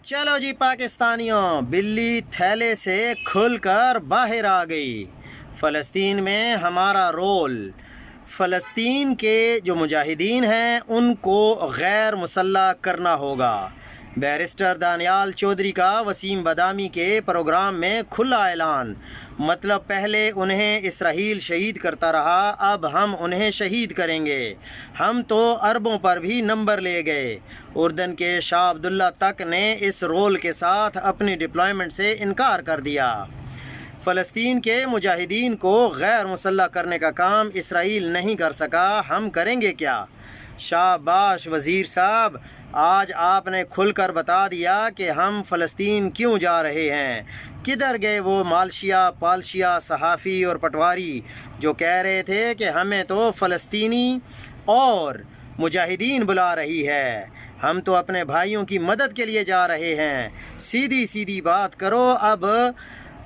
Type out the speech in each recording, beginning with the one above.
چلو جی پاکستانیوں، بلی تھیلے سے کھل کر باہر آ گئی۔ فلسطین میں ہمارا رول، فلسطین کے جو مجاہدین ہیں ان کو غیر مسلح کرنا ہوگا۔ بیرسٹر دانیال چودھری کا وسیم بادامی کے پروگرام میں کھلا اعلان۔ مطلب پہلے انہیں اسرائیل شہید کرتا رہا، اب ہم انہیں شہید کریں گے۔ ہم تو عربوں پر بھی نمبر لے گئے۔ اردن کے شاہ عبداللہ تک نے اس رول کے ساتھ اپنی ڈپلائمنٹ سے انکار کر دیا۔ فلسطین کے مجاہدین کو غیر مسلح کرنے کا کام اسرائیل نہیں کر سکا، ہم کریں گے کیا؟ شاباش وزیر صاحب، آج آپ نے کھل کر بتا دیا کہ ہم فلسطین کیوں جا رہے ہیں۔ کدھر گئے وہ مالشیا پالشیا صحافی اور پٹواری جو کہہ رہے تھے کہ ہمیں تو فلسطینی اور مجاہدین بلا رہی ہے، ہم تو اپنے بھائیوں کی مدد کے لیے جا رہے ہیں۔ سیدھی سیدھی بات کرو۔ اب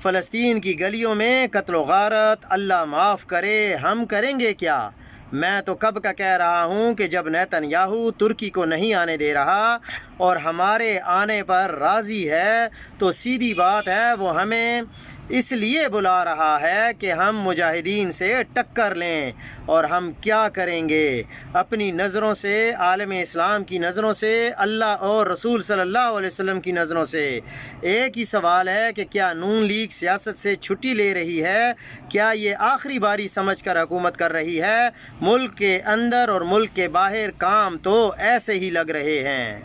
فلسطین کی گلیوں میں قتل و غارت، اللہ معاف کرے، ہم کریں گے کیا؟ میں تو کب کا کہہ رہا ہوں کہ جب نیتن یاہو ترکی کو نہیں آنے دے رہا اور ہمارے آنے پر راضی ہے تو سیدھی بات ہے وہ ہمیں اس لیے بلا رہا ہے کہ ہم مجاہدین سے ٹکر لیں۔ اور ہم کیا کریں گے؟ اپنی نظروں سے، عالم اسلام کی نظروں سے، اللہ اور رسول صلی اللہ علیہ وسلم کی نظروں سے ایک ہی سوال ہے کہ کیا نون لیگ سیاست سے چھٹی لے رہی ہے؟ کیا یہ آخری باری سمجھ کر حکومت کر رہی ہے؟ ملک کے اندر اور ملک کے باہر کام تو ایسے ہی لگ رہے ہیں۔